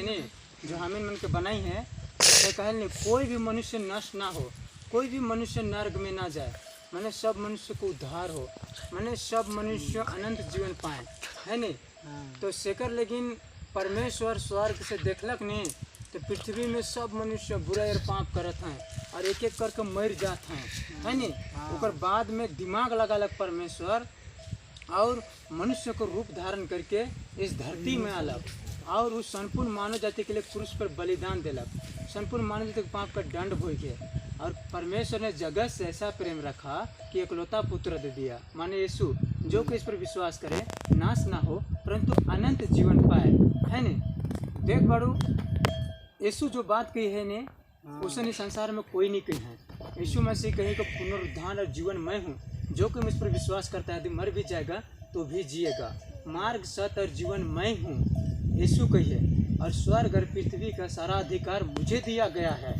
है नी जो हमें मन के बनाई है, तो कहल नहीं कोई भी मनुष्य नष्ट ना हो, कोई भी मनुष्य नर्क में ना जाए, मैंने सब मनुष्य को उद्धार हो, मैंने सब मनुष्य अनंत जीवन पाए, है नहीं। तो शेखर लेकिन परमेश्वर स्वर्ग से देखलक नहीं, तो पृथ्वी में सब मनुष्य बुरा और पाप करत हैं और एक एक करके मर जात हैं, है नहीं। ओकर बाद में दिमाग लगालक परमेश्वर और मनुष्य को रूप धारण करके इस धरती में अलग और उस संपूर्ण मानव जाति के लिए क्रूस पर बलिदान दिलक, संपूर्ण मानव जाति के पाप का दंड भोगे। और परमेश्वर ने जगत से ऐसा प्रेम रखा कि एकलौता पुत्र दे दिया, माने यीशु, जो कि इस पर विश्वास करे नाश ना हो परंतु अनंत जीवन पाए, है नहीं। देख बड़ू यीशु जो बात कही है ने उसे संसार में कोई नहीं कही है। यीशु मसीह कहे कि पुनरुत्थान और जीवन मैं हूँ, जो कि मुझ पर विश्वास करता है यदि मर भी जाएगा तो भी जिएगा, मार्ग सत्य और जीवन मैं हूँ, यीशु कहिए। और स्वर्ग और पृथ्वी का सारा अधिकार मुझे दिया गया है,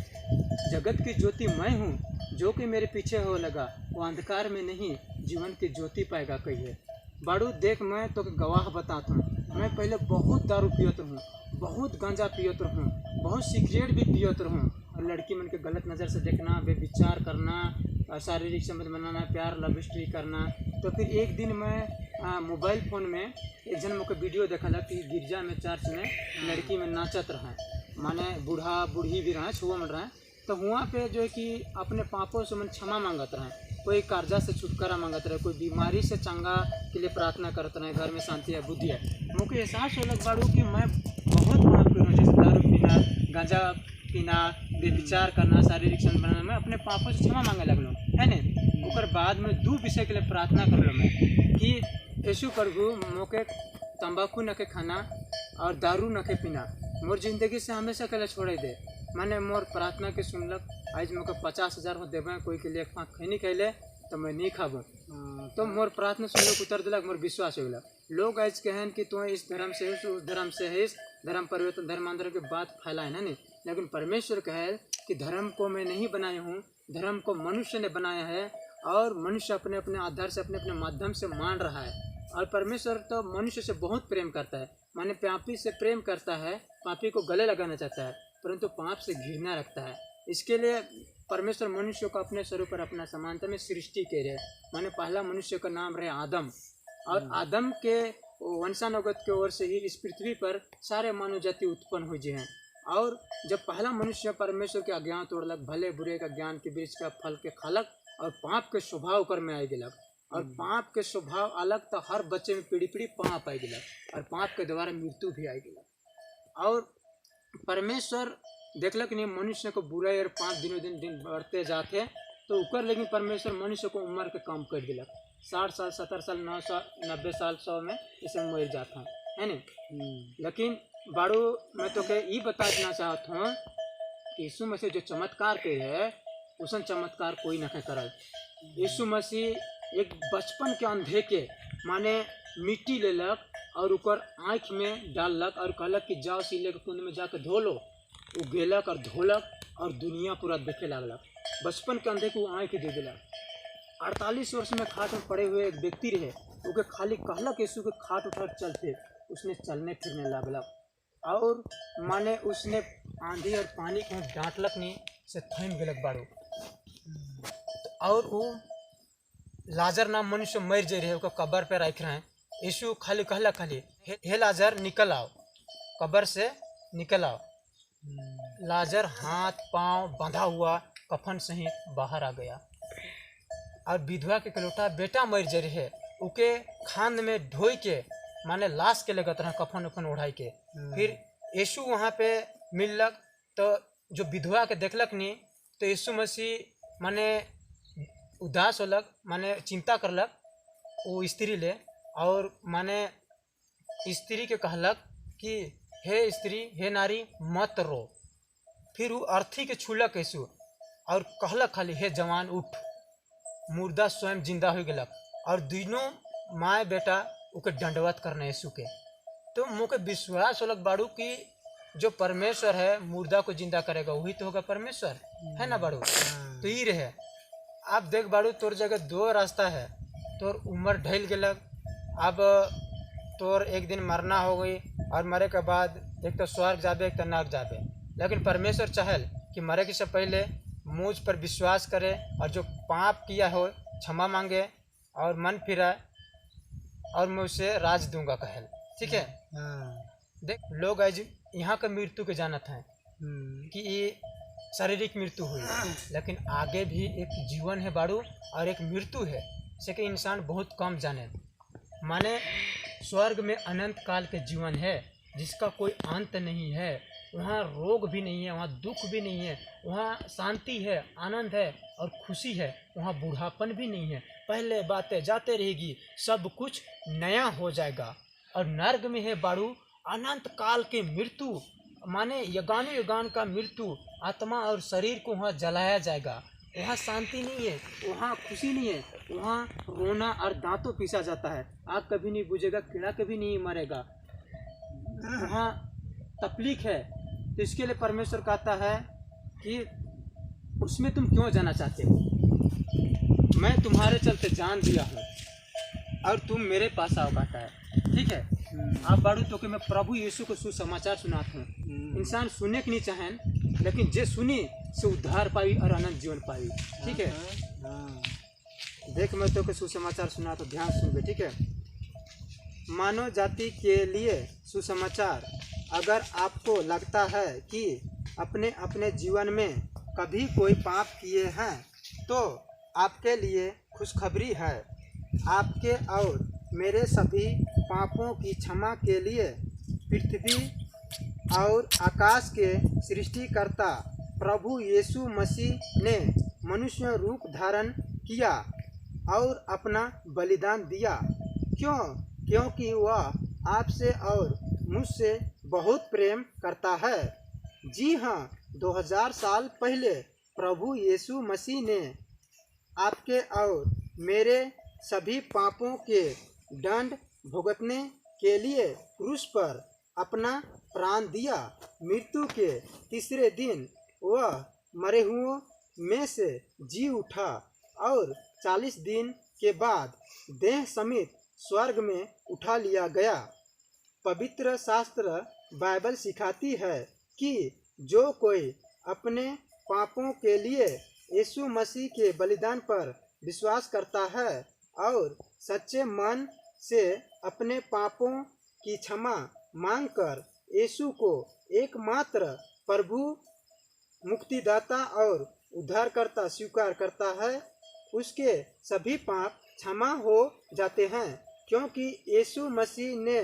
जगत की ज्योति मैं हूँ, जो कि मेरे पीछे हो लगा वो अंधकार में नहीं जीवन की ज्योति पाएगा कहिए। बाड़ू देख मैं तो गवाह बताता हूँ, मैं पहले बहुत दारू पियत हूँ, बहुत गांजा पियत हूँ, बहुत सिगरेट भी पियत हूँ, और लड़की मन के गलत नज़र से देखना, बेविचार करना, शारीरिक संबंध बनाना, प्यार लव हिस्ट्री करना। तो फिर एक दिन मैं मोबाइल फ़ोन में एक जन मुझे वीडियो देखा कि गिरजा में चर्च में लड़की में नाचत रहे, माने बूढ़ा बूढ़ी भी रहे, छुआ मन रहे। तो वहाँ पे जो है कि अपने पापों से मन क्षमा मांगत रहे, कोई कर्जा से छुटकारा मांगत रहे, कोई बीमारी से चंगा के लिए प्रार्थना करते रहे, घर में शांति है बुद्धि है। मुझे एहसास हो लग बाड़ू कि मैं बहुत पाप कर रहा हूँ, जैसे दारू पीना, गांजा पीना, बेविचार करना, शारीरिक संबंध बनाना, मैं अपने पापों से क्षमा मांगे लगलो, है न। ओकर बाद में दो विषय के लिए प्रार्थना कर लो मैं कि यीशु प्रभु मोके तंबाकू न के खाना और दारू न के पीना मोर जिंदगी से हमेशा के लिए छोड़े दे। मैंने मोर प्रार्थना के सुनलक, आज मोके 50,000 हो देवे, कोई के लिए एक पाँच खैनी कहले तो मैं नहीं खाबो। तो मोर प्रार्थना सुनलक, उतर दिलक, मोर विश्वास हो गया। लोग आज कहन कि तू इस धर्म से है, उस धर्म से है, धर्म परिवर्तन धर्मांतर के बात फैलाए ना नहीं, लेकिन परमेश्वर कहे कि धर्म को मैं नहीं बनाया हूँ, धर्म को मनुष्य ने बनाया है और मनुष्य अपने अपने आधार से अपने अपने माध्यम से मान रहा है। और परमेश्वर तो मनुष्य से बहुत प्रेम करता है, माने पापी से प्रेम करता है, पापी को गले लगाना चाहता है, परंतु पाप से घृणा रखता है। इसके लिए परमेश्वर मनुष्य को अपने स्वरूप पर अपना समानता में सृष्टि के रहे, माने पहला मनुष्य का नाम रहे आदम, और आदम के वंशानुगत की ओर से ही इस पृथ्वी पर सारे मानव जाति उत्पन्न हुई हैं। और जब पहला मनुष्य परमेश्वर के आज्ञा तोड़लक, भले बुरे का ज्ञान के वृक्ष का फल के खालक और पाप के स्वभाव कर में आ गलक, और पाप के स्वभाव अलग तो हर बच्चे में पीढ़ी पीढ़ी पाप आ गलक, और पाप के द्वारा मृत्यु भी आ गलक। और परमेश्वर देखलक नहीं मनुष्य को बुरा और पाप दिनों दिन बढ़ते जाते, तो ऊपर लेकिन परमेश्वर मनुष्य को उम्र के कम कर दिलक, 60 साल 70 साल 900 90 साल 100 में इसे मर जाता है नहीं। लेकिन बाड़ू मैं तो के ये बता देना चाहता हूँ कि यीशु मसीह जो चमत्कार के है उसन चमत्कार कोई न करल। यीशु मसीह एक बचपन के अंधे के माने मिट्टी लेलक और ऊपर आँख में डाललक और कहलक कि जाओ सिले के कुंड में जाकर धो लो। वो गेलक और धोलक और दुनिया पूरा देखे लगलक। बचपन के अंधे को आँख दे दिलक। 48 वर्ष में खाट में पड़े हुए एक व्यक्ति रहे, वो खाली कहलक यीशु के खाट उठा चलते, उसने चलने फिरने लगलक। और माने उसने आंधी और पानी को डांटलक नहीं से थम गेलक बाड़ू। और वो लाजर नाम मनुष्य मर जा रहे, कब्र पे रख रहे हैं। यीशु खाली कहलक खाली हे लाजर निकल आओ, कब्र से निकल आओ। लाजर हाथ पांव बंधा हुआ कफन से ही बाहर आ गया। और विधवा के कलोटा बेटा मर जा रहे, उके खान में ढोई के माने लाश के लगत रहा, कफन उफन उड़ाई के। फिर यीशु वहाँ पे मिललक, तो जो विधवा के देखलक नहीं, तो यीशु मसीह माने उदास होलक, माने चिंता करलक वो स्त्री ले, और माने स्त्री के कहलक कि हे स्त्री हे नारी मत रो। फिर वो अर्थी के छूलक यीशु और कहलक खाली हे जवान उठ। मुर्दा स्वयं जिंदा हो गलक, और दोनों माँ बेटा उके दंडवत करने यीशु के। तो मुझे विश्वास होलक बाड़ू कि जो परमेश्वर है मुर्दा को जिंदा करेगा वही तो होगा परमेश्वर, है ना बाड़ू। तो ये रहे। आप देख बाड़ू तोर जगह दो रास्ता है, तोर उम्र ढल गलक, अब तोर एक दिन मरना हो गई, और मरे के बाद एक तो स्वर्ग जाबे एक तो नरक जाबे। लेकिन परमेश्वर चाहल कि मरे से पहले मुझ पर विश्वास करे और जो पाप किया हो क्षमा मांगे और मन फिराए और मैं उसे राज दूंगा कहल। ठीक है। देख लोग आज यहाँ का मृत्यु के जानत हैं कि ये शारीरिक मृत्यु हुई, लेकिन आगे भी एक जीवन है बाड़ू और एक मृत्यु है से कि इंसान बहुत कम जाने। माने स्वर्ग में अनंत काल के जीवन है जिसका कोई अंत नहीं है। वहाँ रोग भी नहीं है, वहाँ दुख भी नहीं है, वहाँ शांति है, आनंद है और खुशी है। वहाँ बूढ़ापन भी नहीं है। पहले बातें जाते रहेगी, सब कुछ नया हो जाएगा। और नर्क में है बाड़ू अनंत काल के मृत्यु, माने युगान युगान का मृत्यु। आत्मा और शरीर को वहाँ जलाया जाएगा। वहाँ शांति नहीं है, वहाँ खुशी नहीं है, वहाँ रोना और दांतों पीसा जाता है। आग कभी नहीं बुझेगा, कीड़ा कभी नहीं मरेगा, वहाँ तकलीफ है। तो इसके लिए परमेश्वर कहता है कि उसमें तुम क्यों जाना चाहते हो? मैं तुम्हारे चलते जान दिया हूँ और तुम मेरे पास आओ कहता है। ठीक है। आप बाड़ू तो कि मैं प्रभु यीशु को सुसमाचार सुनाता हूँ। इंसान सुने के नहीं चाहें, लेकिन जे सुनी से उद्धार पाई और अनंत जीवन पाई। ठीक है। देख मैं तो के सुसमाचार सुना तो ध्यान सुन बे। ठीक है। मानव जाति के लिए सुसमाचार। अगर आपको लगता है कि अपने अपने जीवन में कभी कोई पाप किए हैं तो आपके लिए खुशखबरी है। आपके और मेरे सभी पापों की क्षमा के लिए पृथ्वी और आकाश के सृष्टिकर्ता प्रभु यीशु मसीह ने मनुष्य रूप धारण किया और अपना बलिदान दिया। क्योंकि वह आपसे और मुझसे बहुत प्रेम करता है। जी हाँ, 2000 साल पहले प्रभु यीशु मसीह ने आपके और मेरे सभी पापों के दंड भुगतने के लिए क्रूस पर अपना प्राण दिया। मृत्यु के तीसरे दिन वह मरे हुओं में से जी उठा और 40 दिन के बाद देह समेत स्वर्ग में उठा लिया गया। पवित्र शास्त्र बाइबल सिखाती है कि जो कोई अपने पापों के लिए यीशु मसीह के बलिदान पर विश्वास करता है और सच्चे मन से अपने पापों की क्षमा मांगकर यीशु को एकमात्र प्रभु, मुक्तिदाता और उद्धारकर्ता स्वीकार करता है, उसके सभी पाप क्षमा हो जाते हैं। क्योंकि यीशु मसीह ने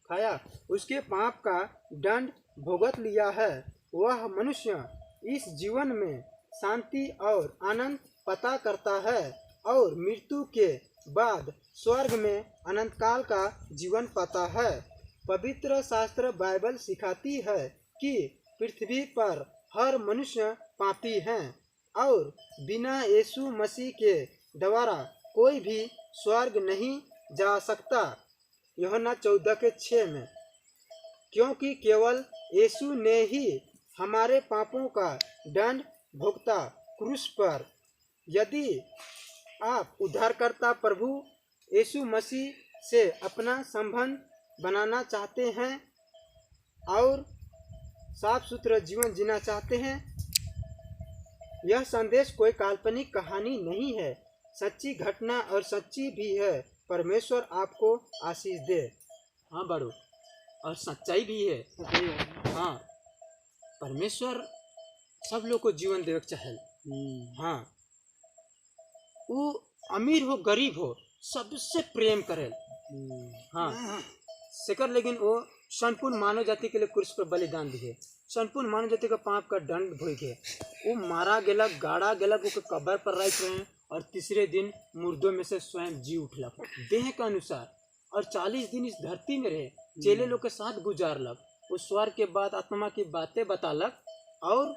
खाया उसके पाप का दंड भुगत लिया है। वह मनुष्य इस जीवन में शांति और आनंद पता करता है और मृत्यु के बाद स्वर्ग में अनंत काल का जीवन पाता है। पवित्र शास्त्र बाइबल सिखाती है कि पृथ्वी पर हर मनुष्य पापी हैं और बिना यीशु मसीह के द्वारा कोई भी स्वर्ग नहीं जा सकता। यूहन्ना 14:6 में। क्योंकि केवल यीशु ने ही हमारे पापों का दंड भुगता क्रूस पर। यदि आप उद्धारकर्ता प्रभु यीशु मसीह से अपना संबंध बनाना चाहते हैं और साफ सुथरा जीवन जीना चाहते हैं, यह संदेश कोई काल्पनिक कहानी नहीं है, सच्ची घटना और सच्ची भी है। परमेश्वर आपको आशीष दे। हाँ बड़ो, और सच्चाई भी है। हाँ, परमेश्वर सब लोग को जीवन देवे चाहे। हाँ, वो अमीर हो गरीब हो सबसे प्रेम करे। हाँ सेकर, लेकिन वो संपूर्ण मानव जाति के लिए क्रूस पर बलिदान दिए। संपूर्ण मानव जाति का पाप का दंड भोगे। वो मारा गेलक, गाड़ा गेलक, वो कब्र पर रख रहे हैं और तीसरे दिन मुर्दों में से स्वयं जी उठलक देह के अनुसार, और 40 दिन इस धरती में रहे, चेले लोग के साथ गुजारलक। वो स्वर्ग के बाद आत्मा की बातें बतालक और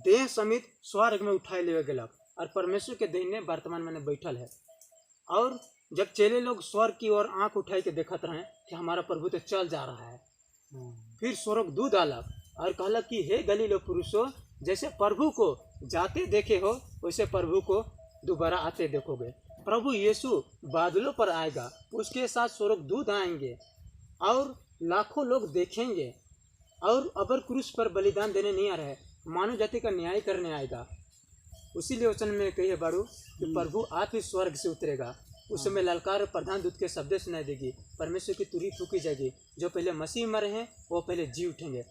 देह समेत स्वर्ग में उठाए ले गेलक और परमेश्वर के दाहिने वर्तमान में बैठल है। और जब चेले लोग स्वर्ग की ओर आंख उठाई के देखत रहे कि हमारा प्रभु तो चल जा रहा है, फिर स्वर्गदूत आलक और कहलक कि हे गलीलो पुरुषों, जैसे प्रभु को जाते देखे हो वैसे प्रभु को दोबारा आते देखोगे। प्रभु यीशु बादलों पर आएगा, उसके साथ स्वर्गदूत आएंगे और लाखों लोग देखेंगे और अबर क्रूस पर बलिदान देने नहीं आ रहा है, मानव जाति का न्याय करने आएगा। उसीलिए वचन में कही है बारू कि प्रभु आप ही स्वर्ग से उतरेगा। उस समय ललकार प्रधान दूत के शब्द सुनाई देगी, परमेश्वर की तुरही फूकी जाएगी। जो पहले मसीह मरे हैं वो पहले जी उठेंगे।